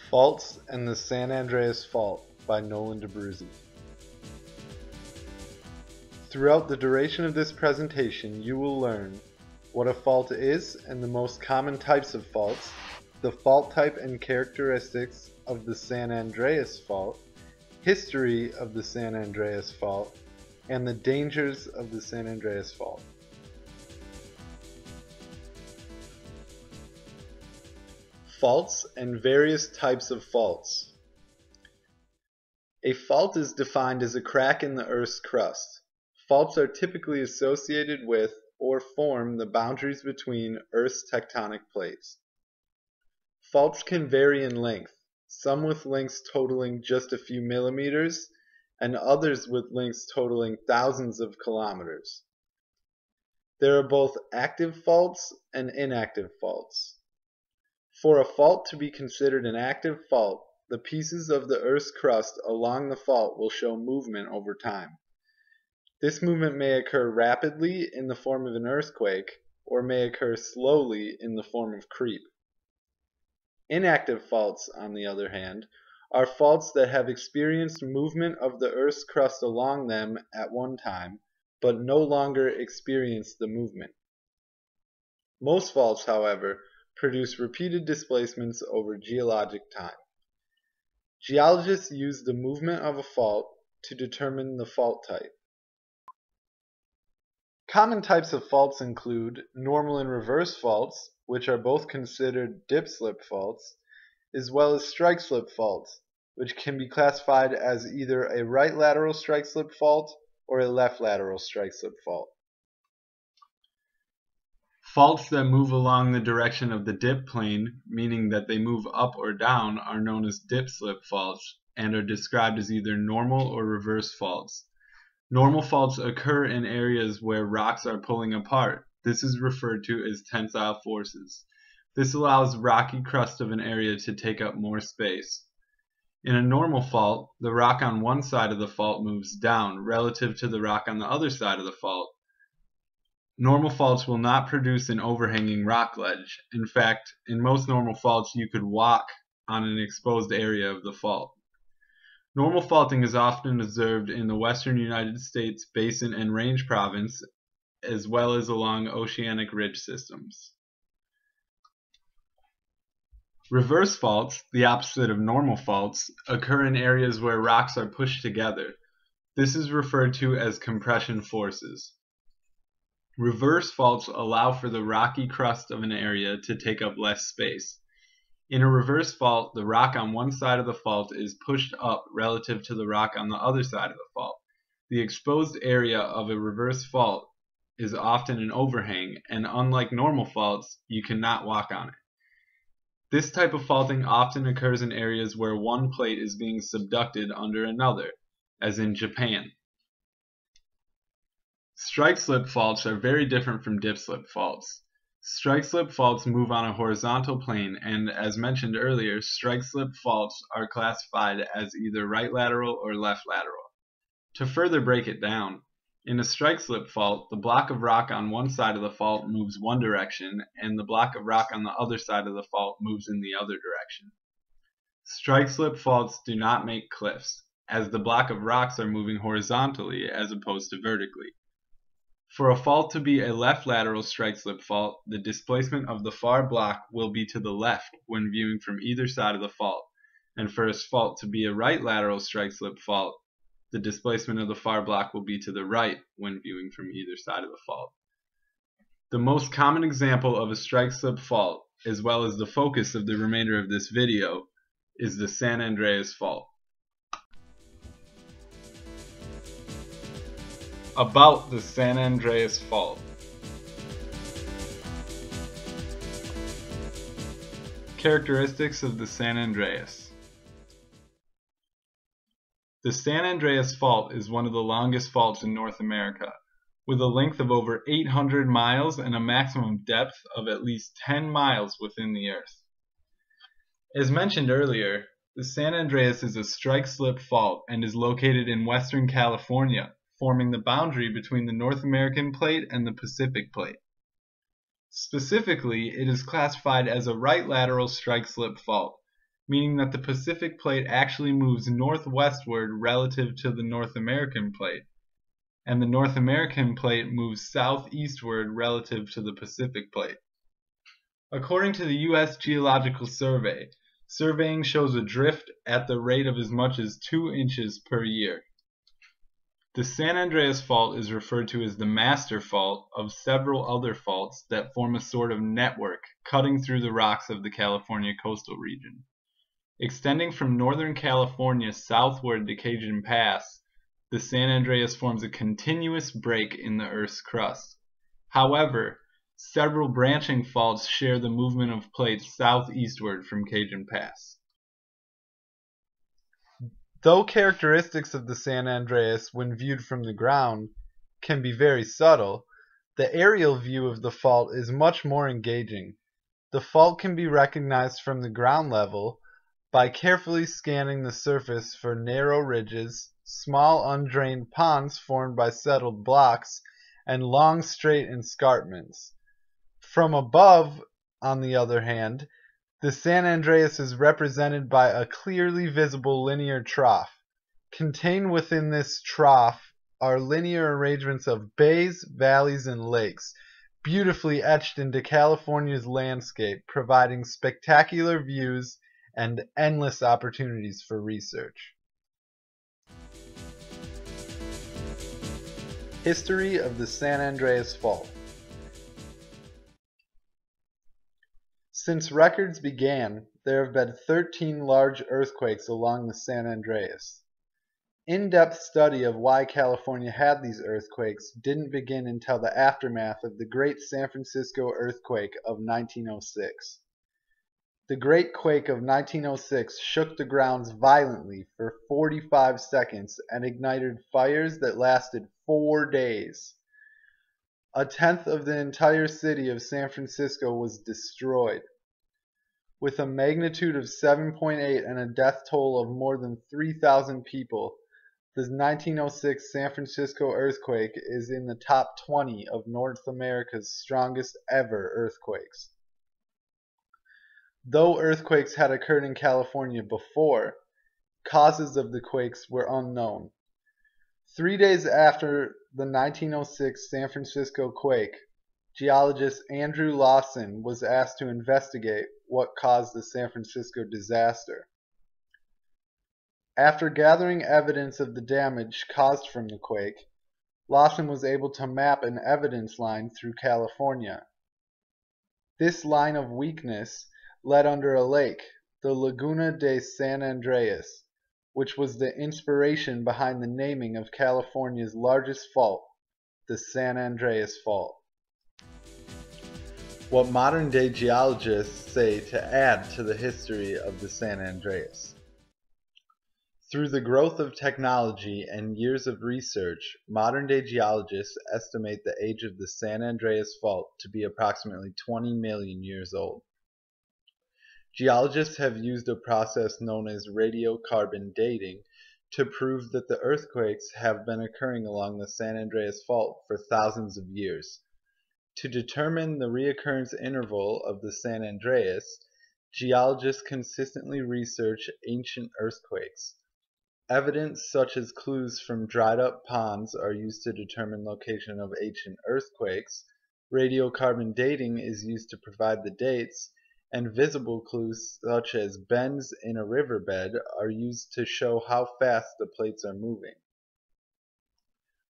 Faults and the San Andreas Fault by Nolan D'Abruzzi. Throughout the duration of this presentation, you will learn what a fault is and the most common types of faults, the fault type and characteristics of the San Andreas Fault, history of the San Andreas Fault, and the dangers of the San Andreas Fault. Faults and various types of faults. A fault is defined as a crack in the Earth's crust. Faults are typically associated with or form the boundaries between Earth's tectonic plates. Faults can vary in length, some with lengths totaling just a few millimeters, and others with lengths totaling thousands of kilometers. There are both active faults and inactive faults. For a fault to be considered an active fault, the pieces of the Earth's crust along the fault will show movement over time. This movement may occur rapidly in the form of an earthquake, or may occur slowly in the form of creep. Inactive faults, on the other hand, are faults that have experienced movement of the Earth's crust along them at one time, but no longer experience the movement. Most faults, however, produce repeated displacements over geologic time. Geologists use the movement of a fault to determine the fault type. Common types of faults include normal and reverse faults, which are both considered dip-slip faults, as well as strike-slip faults, which can be classified as either a right lateral strike-slip fault or a left lateral strike-slip fault. Faults that move along the direction of the dip plane, meaning that they move up or down, are known as dip-slip faults and are described as either normal or reverse faults. Normal faults occur in areas where rocks are pulling apart. This is referred to as tensile forces. This allows rocky crust of an area to take up more space. In a normal fault, the rock on one side of the fault moves down relative to the rock on the other side of the fault. Normal faults will not produce an overhanging rock ledge. In fact, in most normal faults, you could walk on an exposed area of the fault. Normal faulting is often observed in the western United States Basin and Range Province, as well as along oceanic ridge systems. Reverse faults, the opposite of normal faults, occur in areas where rocks are pushed together. This is referred to as compression forces. Reverse faults allow for the rocky crust of an area to take up less space. In a reverse fault, the rock on one side of the fault is pushed up relative to the rock on the other side of the fault. The exposed area of a reverse fault is often an overhang, and unlike normal faults, you cannot walk on it. This type of faulting often occurs in areas where one plate is being subducted under another, as in Japan. Strike-slip faults are very different from dip-slip faults. Strike-slip faults move on a horizontal plane, and as mentioned earlier, strike-slip faults are classified as either right lateral or left lateral. To further break it down, in a strike-slip fault, the block of rock on one side of the fault moves one direction, and the block of rock on the other side of the fault moves in the other direction. Strike-slip faults do not make cliffs, as the block of rocks are moving horizontally as opposed to vertically. For a fault to be a left lateral strike-slip fault, the displacement of the far block will be to the left when viewing from either side of the fault, and for a fault to be a right lateral strike-slip fault, the displacement of the far block will be to the right when viewing from either side of the fault. The most common example of a strike-slip fault, as well as the focus of the remainder of this video, is the San Andreas Fault. About the San Andreas Fault. Characteristics of the San Andreas. The San Andreas Fault is one of the longest faults in North America, with a length of over 800 miles and a maximum depth of at least 10 miles within the Earth. As mentioned earlier, the San Andreas is a strike-slip fault and is located in western California, forming the boundary between the North American plate and the Pacific plate. Specifically, it is classified as a right lateral strike-slip fault, meaning that the Pacific Plate actually moves northwestward relative to the North American Plate, and the North American Plate moves southeastward relative to the Pacific Plate. According to the U.S. Geological Survey, surveying shows a drift at the rate of as much as 2 inches per year. The San Andreas Fault is referred to as the master fault of several other faults that form a sort of network cutting through the rocks of the California coastal region. Extending from northern California southward to Cajun Pass, the San Andreas forms a continuous break in the Earth's crust. However, several branching faults share the movement of plates southeastward from Cajun Pass. Though characteristics of the San Andreas, when viewed from the ground, can be very subtle, the aerial view of the fault is much more engaging. The fault can be recognized from the ground level by carefully scanning the surface for narrow ridges, small undrained ponds formed by settled blocks, and long straight escarpments. From above, on the other hand, the San Andreas is represented by a clearly visible linear trough. Contained within this trough are linear arrangements of bays, valleys, and lakes, beautifully etched into California's landscape, providing spectacular views and endless opportunities for research. History of the San Andreas Fault. Since records began, there have been 13 large earthquakes along the San Andreas. In-depth study of why California had these earthquakes didn't begin until the aftermath of the Great San Francisco Earthquake of 1906. The Great Quake of 1906 shook the grounds violently for 45 seconds and ignited fires that lasted 4 days. A tenth of the entire city of San Francisco was destroyed. With a magnitude of 7.8 and a death toll of more than 3,000 people, the 1906 San Francisco earthquake is in the top 20 of North America's strongest ever earthquakes. Though earthquakes had occurred in California before, causes of the quakes were unknown. 3 days after the 1906 San Francisco quake, geologist Andrew Lawson was asked to investigate what caused the San Francisco disaster. After gathering evidence of the damage caused from the quake, Lawson was able to map an evidence line through California. This line of weakness led under a lake, the Laguna de San Andreas, which was the inspiration behind the naming of California's largest fault, the San Andreas Fault. What modern-day geologists say to add to the history of the San Andreas. Through the growth of technology and years of research, modern-day geologists estimate the age of the San Andreas Fault to be approximately 20 million years old. Geologists have used a process known as radiocarbon dating to prove that the earthquakes have been occurring along the San Andreas Fault for thousands of years. To determine the reoccurrence interval of the San Andreas, geologists consistently research ancient earthquakes. Evidence such as clues from dried-up ponds are used to determine location of ancient earthquakes, radiocarbon dating is used to provide the dates, and visible clues such as bends in a riverbed are used to show how fast the plates are moving.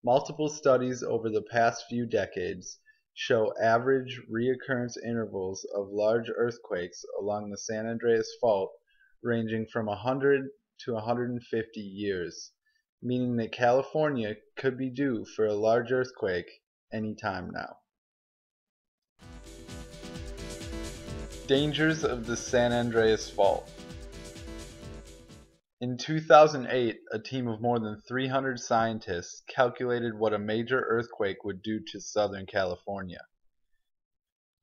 Multiple studies over the past few decades show average reoccurrence intervals of large earthquakes along the San Andreas Fault ranging from 100 to 150 years, meaning that California could be due for a large earthquake any time now. Dangers of the San Andreas Fault. In 2008, a team of more than 300 scientists calculated what a major earthquake would do to Southern California.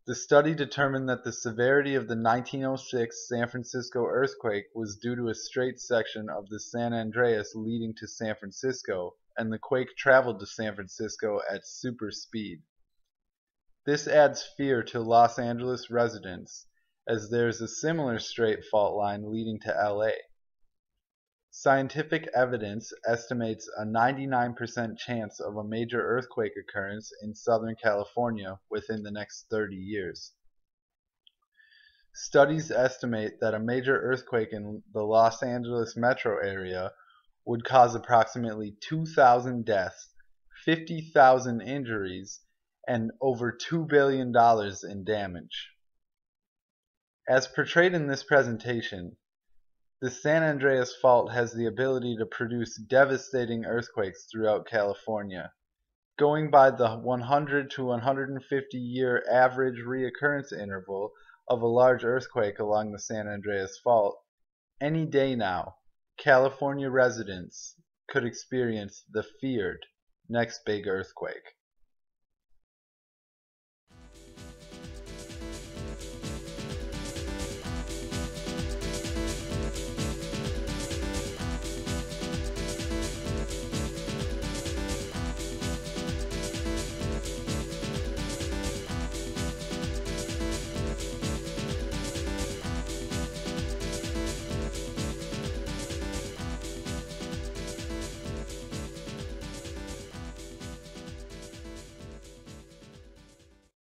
The study determined that the severity of the 1906 San Francisco earthquake was due to a straight section of the San Andreas leading to San Francisco, and the quake traveled to San Francisco at super speed. This adds fear to Los Angeles residents, as there is a similar straight fault line leading to LA. Scientific evidence estimates a 99% chance of a major earthquake occurrence in Southern California within the next 30 years. Studies estimate that a major earthquake in the Los Angeles metro area would cause approximately 2,000 deaths, 50,000 injuries, and over $2 billion in damage. As portrayed in this presentation, the San Andreas Fault has the ability to produce devastating earthquakes throughout California. Going by the 100 to 150 year average reoccurrence interval of a large earthquake along the San Andreas Fault, any day now, California residents could experience the feared next big earthquake.